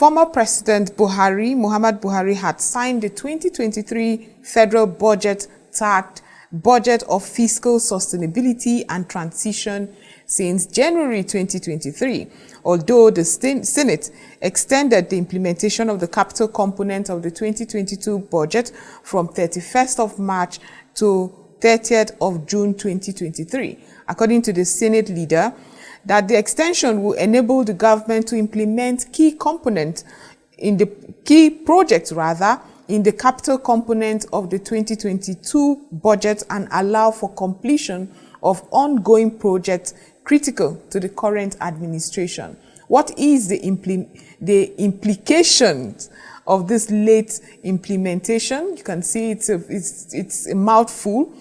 Former President Muhammad Buhari, had signed the 2023 federal budget tagged Budget of Fiscal Sustainability and Transition since January 2023, although the Senate extended the implementation of the capital component of the 2022 budget from 31st of March to 30th of June 2023. According to the Senate leader, that the extension will enable the government to implement key projects in the capital component of the 2022 budget and allow for completion of ongoing projects critical to the current administration. What is the implications of this late implementation? You can see it's a mouthful.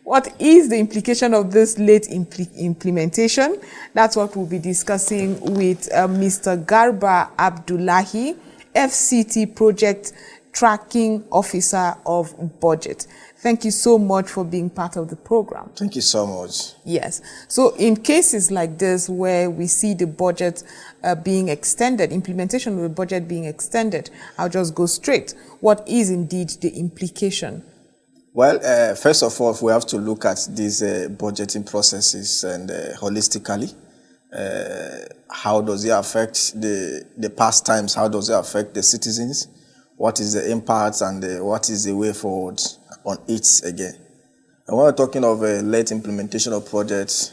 What is the implication of this late implementation? That's what we'll be discussing with Mr. Garba Abdullahi, FCT Project Tracking Officer of BudgIt. Thank you so much for being part of the program. Thank you so much. Yes. So in cases like this where we see the budget being extended, implementation of the budget being extended, I'll just go straight. What is indeed the implication? Well, first of all, we have to look at these budgeting processes and holistically. How does it affect the past times? How does it affect the citizens? What is the impact and what is the way forward on it again? And when we're talking of a late implementation of projects,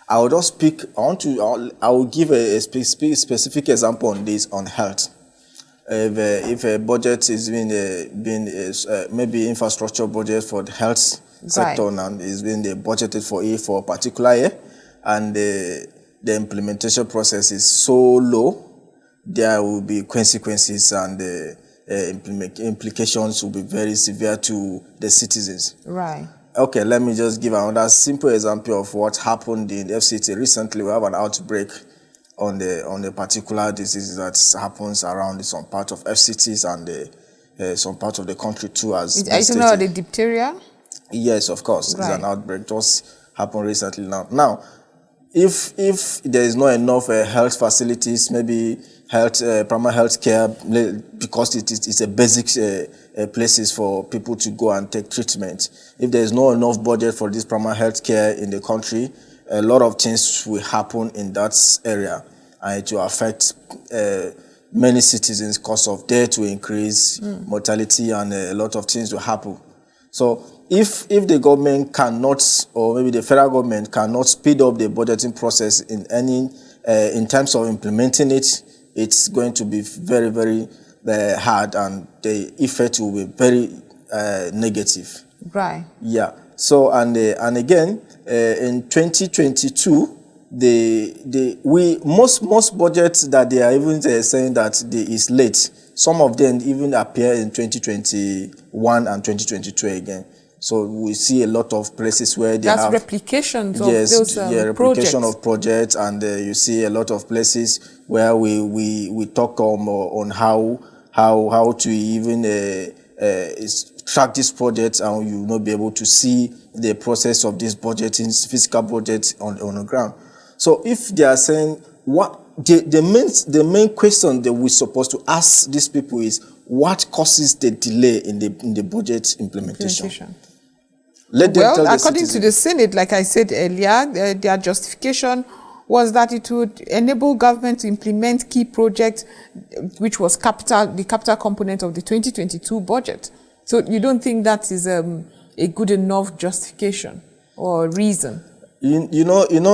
I will just speak. I will give a specific example on this on health. If a budget is being maybe infrastructure budget for the health sector and is being budgeted for a particular year, and the implementation process is so low, there will be consequences and implications will be very severe to the citizens. Right. Okay, let me just give another simple example of what happened in FCT recently. We have an outbreak on the particular disease that happens around some part of FCTs and some part of the country too. Are you talking about the diphtheria? Yes, of course. Right. It's an outbreak just happened recently now. Now, if there is not enough health facilities, maybe primary health care, because it's a basic places for people to go and take treatment. If there is not enough budget for this primary health care in the country, a lot of things will happen in that area, and it will affect many citizens. Cost of death will increase, mortality, and a lot of things will happen. So if the government cannot, or maybe the federal government cannot speed up the budgeting process in terms of implementing it, it's going to be very, very hard, and the effect will be very negative. Right. Yeah. So and again in 2022, most budgets that they are even saying that is late. Some of them even appear in 2021 and 2022 again. So we see a lot of places where they have replications of those replication of projects, and you see a lot of places where we talk on how to even track these projects, and you will not be able to see the process of this budgeting, physical budget on the ground. So if they are saying what the main question that we're supposed to ask these people is what causes the delay in the budget implementation? Well, according to the Senate, like I said earlier, their justification was that it would enable government to implement key projects, which was the capital component of the 2022 budget. So you don't think that is a good enough justification or reason? You know, in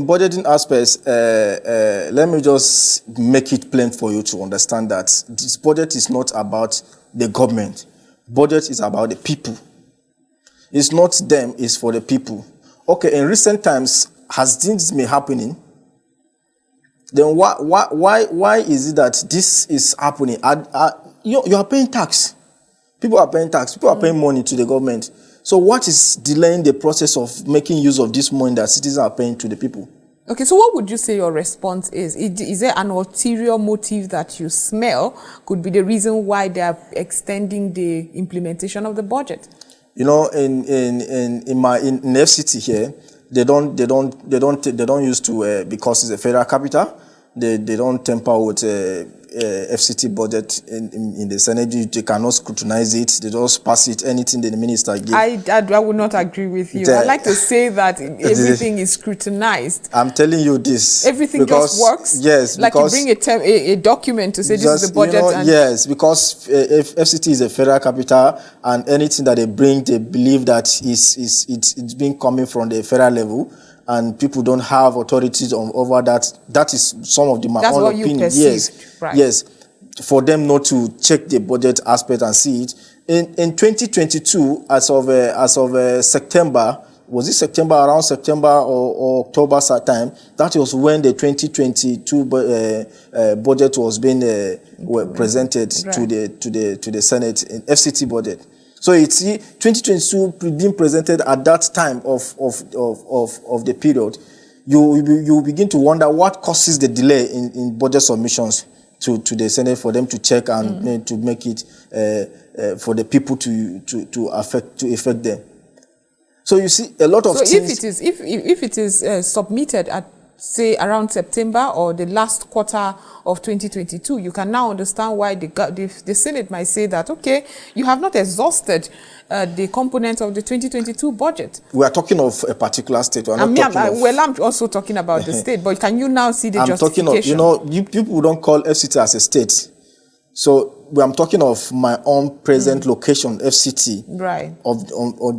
budgeting aspects, let me just make it plain for you to understand that this budget is not about the government. Budget is about the people. It's not them, it's for the people. Okay, in recent times, has things been happening? Then why is it that this is happening? You are paying tax. People are paying tax. People are paying money to the government. So what is delaying the process of making use of this money that citizens are paying to the people? Okay, so what would you say your response is? Is there an ulterior motive that you smell could be the reason why they are extending the implementation of the budget? You know, in FCT here, they don't use to because it's a federal capital. They don't tamper with FCT budget in the Senate, they cannot scrutinize it. They just pass it. Anything that the minister gives. I would not agree with you. I'd like to say that everything is scrutinized. I'm telling you this. Everything just works. Yes, like because you bring a document to say this is the budget. Yes, because if FCT is a federal capital, and anything that they bring, they believe that it's been coming from the federal level. And people don't have authorities over that. That is some of my own opinion. Yes, right. Yes, for them not to check the budget aspect and see it. In 2022, as of September, was it September, around September or October time? That was when the 2022 budget was being presented to the Senate in FCT budget. So it's 2022 being presented at that time of the period. You begin to wonder what causes the delay in budget submissions to the Senate for them to check and to make it for the people to affect them. So you see a lot of things. So if it is submitted at, say, around September or the last quarter of 2022, you can now understand why the Senate might say that, okay, you have not exhausted the component of the 2022 budget. We are talking of a particular state. I'm also talking about the state, but can you now see the justification? Talking of, people don't call FCT as a state. So I'm talking of my own present location, FCT, right, of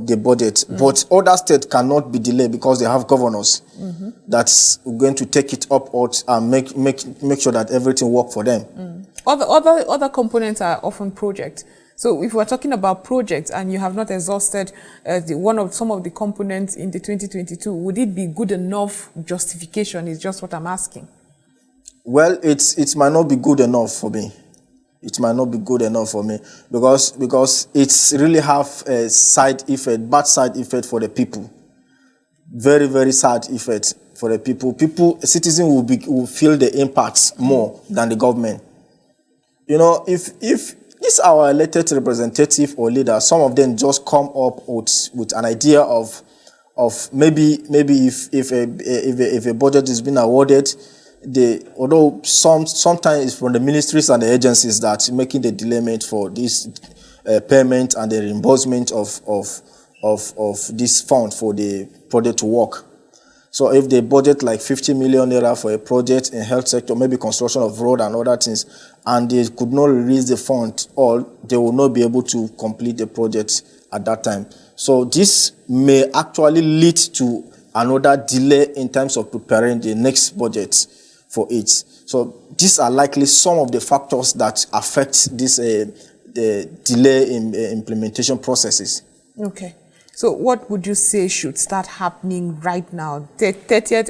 the budget. But other states cannot be delayed because they have governors that's going to take it up and make sure that everything works for them. Other components are often projects. So if we're talking about projects and you have not exhausted some of the components in the 2022, would it be good enough justification? Is just what I'm asking. Well, it might not be good enough for me. It might not be good enough for me because it's really have a bad side effect for the people. Very, very sad effect for the people. Citizens will feel the impacts more than the government. If these are our elected representative or leader, some of them just come up with an idea of maybe if a budget is being awarded, although sometimes it's from the ministries and the agencies that making the delayment for this payment and the reimbursement of this fund for the project to work. So if they budget like 50 million naira for a project in health sector, maybe construction of road and other things, and they could not release the fund they will not be able to complete the project at that time. So this may actually lead to another delay in terms of preparing the next budget for it. So these are likely some of the factors that affect this the delay in implementation processes. Okay. So what would you say should start happening right now? The 30th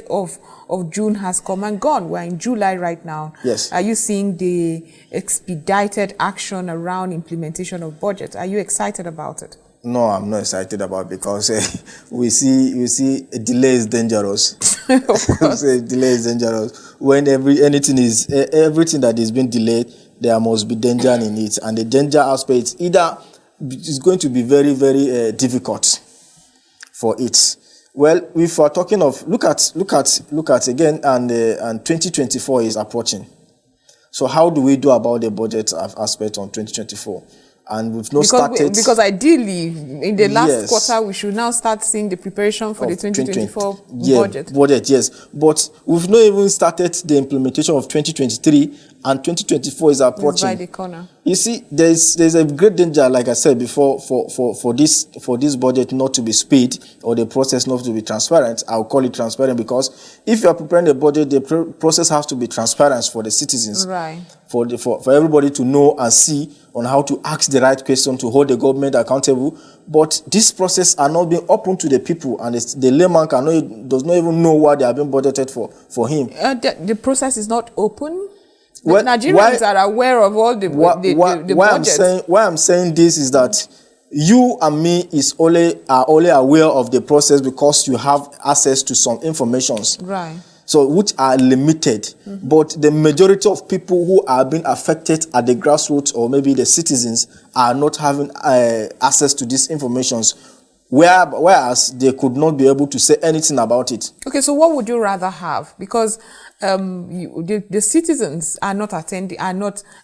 of June has come and gone. We're in July right now. Yes. Are you seeing the expedited action around implementation of budget? Are you excited about it? No, I'm not excited about it because we see a delay is dangerous. Of course. Delay is dangerous. When everything that is being delayed, there must be danger in it, and the danger aspect either is going to be very, very difficult for it. Well, if we're talking of look at again, and 2024 is approaching. So how do we do about the budget aspect on 2024? And we've not started... Because ideally, in the last quarter, we should now start seeing the preparation for the 2024 budget. Budget, yes. But we've not even started the implementation of 2023, and 2024 is approaching. It's by the corner. You see, there's a great danger, like I said before, for this budget not to be speed or the process not to be transparent. I'll call it transparent because if you are preparing a budget, the process has to be transparent for the citizens. Right. For everybody to know and see on how to ask the right question to hold the government accountable. But this process are not being open to the people, and the layman does not even know what they have been budgeted for him. The process is not open? Well, Nigerians are aware of all the budget. Why I'm saying this is that you and me are only aware of the process because you have access to some informations. Right. So which are limited. But the majority of people who are being affected at the grassroots or maybe the citizens are not having access to these informations. whereas they could not be able to say anything about it. Okay, so what would you rather have? Because the citizens are not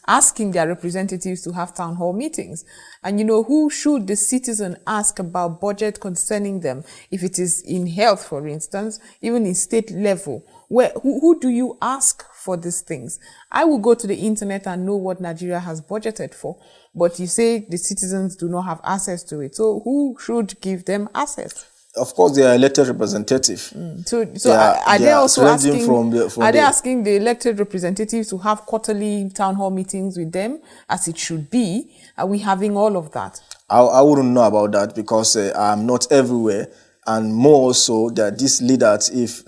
asking their representatives to have town hall meetings. And who should the citizen ask about budget concerning them? If it is in health, for instance, even in state level, who do you ask for these things? I will go to the internet and know what Nigeria has budgeted for, but you say the citizens do not have access to it. So who should give them access? Of course, they are elected representatives. So are they also asking the elected representatives to have quarterly town hall meetings with them, as it should be? Are we having all of that? I wouldn't know about that, because I'm not everywhere, and more so that these leaders, if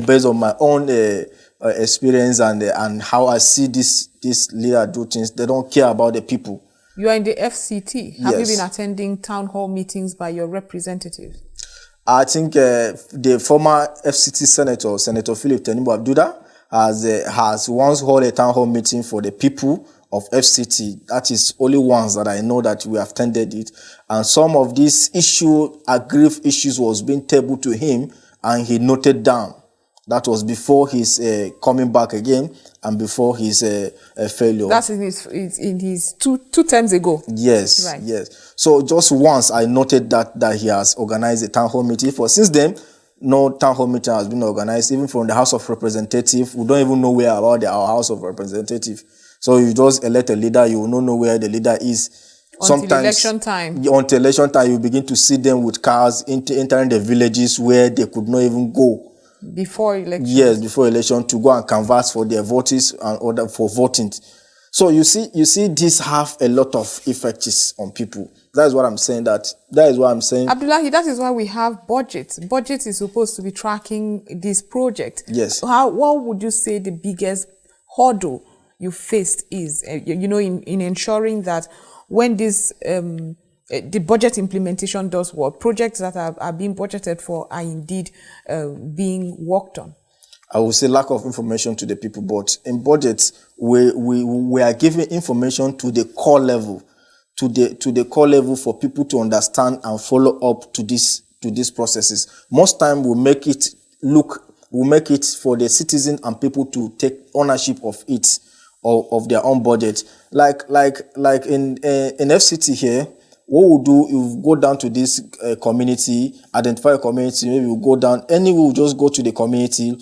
based on my own experience and how I see this leader do things, they don't care about the people. You are in the FCT. Have Yes. you been attending town hall meetings by your representatives? I think the former FCT Senator Philip Tenimu Abdullahi has once held a town hall meeting for the people of FCT. That is only once that I know that we have attended it. And some of these aggrieved issues was being tabled to him, and he noted down. That was before his coming back again and before his failure. That's in his two terms ago. Yes, right. Yes. So just once I noted that he has organized a town hall meeting. Since then, no town hall meeting has been organized, even from the House of Representatives. We don't even know where about our House of Representatives. So you just elect a leader, you will not know where the leader is. Until election time. Until election time, you begin to see them with cars entering the villages where they could not even go. Before election? Yes, before election, to go and canvass for their voters and order for voting. So you see this have a lot of effects on people. That is what I'm saying. Abdullahi, that is why we have budget. Budget is supposed to be tracking this project. Yes. What would you say the biggest hurdle you faced is, in ensuring that when this the budget implementation does work, projects that are being budgeted for are indeed being worked on? I would say lack of information to the people, but in budgets, we are giving information to the core level, to the core level for people to understand and follow up to these processes. Most time we make it for the citizen and people to take ownership of it, of their own budget. Like in FCT here, what we'll do, you go down to this community, identify a community, maybe we'll go down, we'll just go to the community,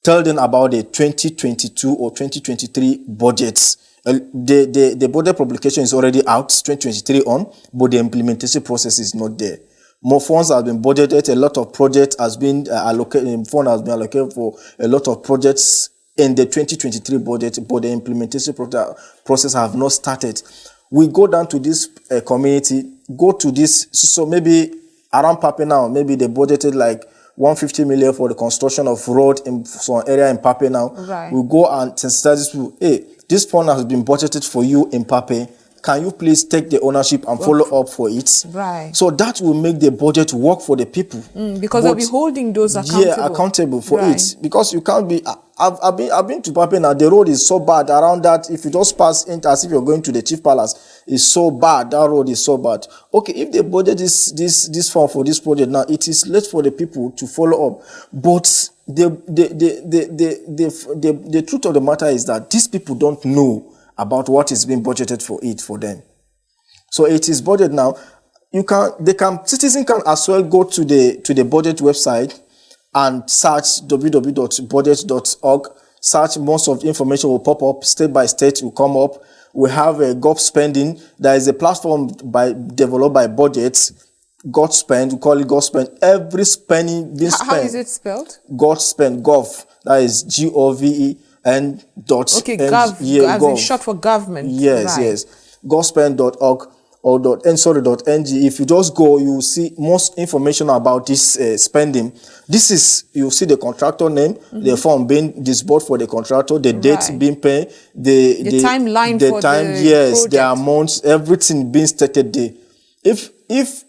tell them about the 2022 or 2023 budgets. The budget publication is already out, 2023 on, but the implementation process is not there. More funds have been budgeted, a lot of projects has been allocated, fund has been allocated for a lot of projects in the 2023 budget, but the implementation process have not started. We go down to this community, go to this, so maybe around Pape now, maybe they budgeted like 150 million for the construction of road in some area in Pape now. Right. We go and sensitize these people. Hey, this fund has been budgeted for you in Pape. Can you please take the ownership and follow up for it? Right. So that will make the budget work for the people. Because they'll be holding those accountable. Yeah, accountable for it. Because you can't be. I've been to Pape now. The road is so bad around that. If you just pass in as if you're going to the Chief Palace, it's so bad. That road is so bad. Okay, if the budget is this fund for this project now, it is left for the people to follow up. But the truth of the matter is that these people don't know about what is being budgeted for them. So it is budget now. Citizen can as well go to the budget website and search www.budget.org. Search, most of the information will pop up, state by state will come up. We have a Gov spending. There is a platform developed by Budget, God Spend. We call it God Spend. Every spending being spent. How is it spelled? God Spend, Gov. That is GOVEN. Okay, Gov, as in short for government. Yes, right. yes. Govspend.org or .ng. If you just go, you will see most information about this spending. You see the contractor name, the form being disbursed for the contractor, the date being paid, the timeline for the project. The amounts, everything being stated there. If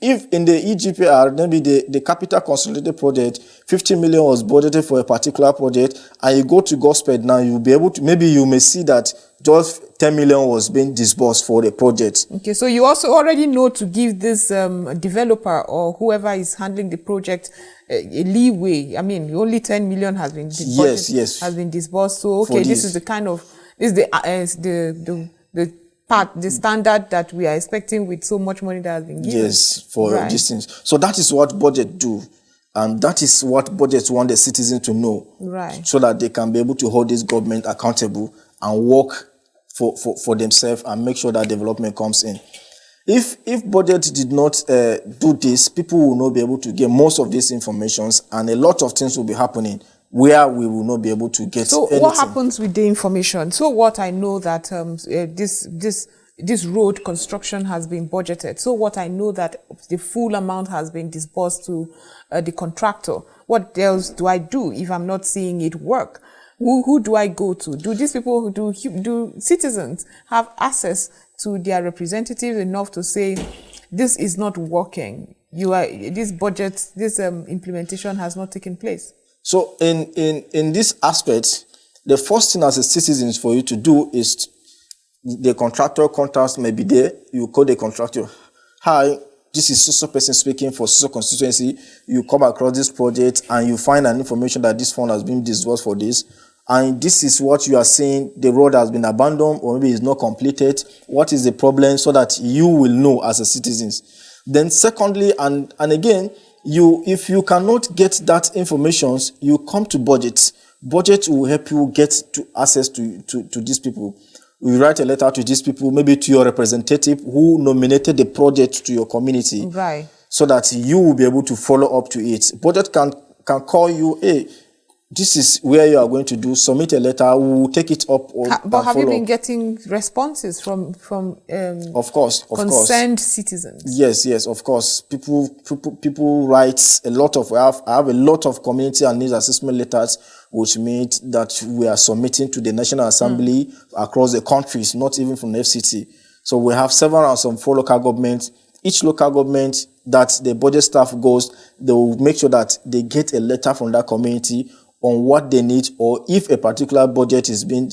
in the EGPR, maybe the capital consolidated project, 50 million was budgeted for a particular project, and you go to Gospel now, you'll be able to, maybe you may see that just 10 million was being disbursed for the project. Okay, so you also already know to give this developer or whoever is handling the project a leeway. I mean, only 10 million has been has been disbursed. So okay, this is the kind of the standard that we are expecting with so much money that has been given. Yes, for these things. So that is what budget do. And that is what budgets want the citizens to know. Right. So that they can be able to hold this government accountable and work for themselves and make sure that development comes in. If budget did not do this, people will not be able to get most of these informations, and a lot of things will be happening where we will not be able to get anything. What happens with the information? So what I know that this road construction has been budgeted. So what I know that the full amount has been disbursed to the contractor. What else do I do if I'm not seeing it work? Who do I go to? Do these people do citizens have access to their representatives enough to say this is not working? This budget, this implementation has not taken place. So in this aspect, the first thing as a citizen for you to do is the contractor contacts may be there. You call the contractor. Hi, this is so person speaking for so constituency. You come across this project and you find an information that this fund has been disbursed for this. And this is what you are saying, the road has been abandoned or maybe is not completed. What is the problem, so that you will know as a citizen. Then secondly, and again, if you cannot get that information, you come to budget. Budget will help you get to access to these people. You write a letter to these people, maybe to your representative who nominated the project to your community. Right. So that you will be able to follow up to it. Budget can call you, hey, this is where you are going to do, submit a letter, we will take it up. But have you been getting responses from of course, concerned citizens? Yes, of course. People write a lot of, I have a lot of community and needs assessment letters, which means that we are submitting to the National Assembly across the countries, not even from the FCT. So we have several and some 4 local governments. Each local government that the budget staff goes, they will make sure that they get a letter from that community on what they need, or if a particular budget is being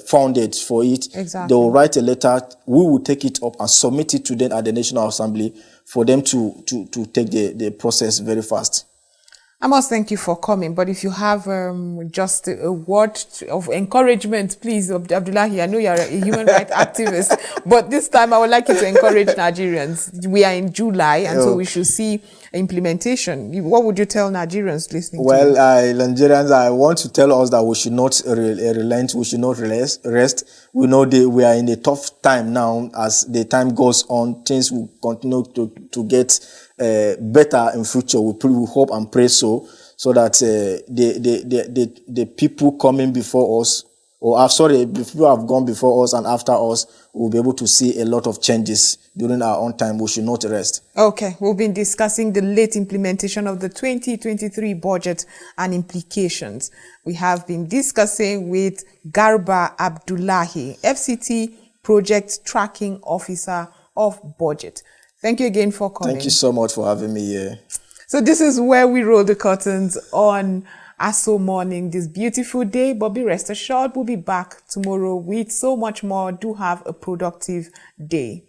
funded for it, they will write a letter. We will take it up and submit it to them at the National Assembly for them to take the process very fast. I must thank you for coming, but if you have just a word of encouragement, please, Abdullahi, I know you're a human rights activist, but this time I would like you to encourage Nigerians. We are in July, and so we should see implementation. What would you tell Nigerians listening to you? Nigerians, I want to tell us that we should not relent, we should not rest. We know we are in a tough time now. As the time goes on, things will continue to get better in future. We hope and pray so that the people coming before us, the people who have gone before us and after us, will be able to see a lot of changes during our own time. We should not rest. Okay, we've been discussing the late implementation of the 2023 budget and implications. We have been discussing with Garba Abdullahi, FCT Project Tracking Officer of Budget. Thank you again for coming. Thank you so much for having me here. So this is where we roll the curtains on ASO Morning this beautiful day, but be rest assured we'll be back tomorrow with so much more. Do have a productive day.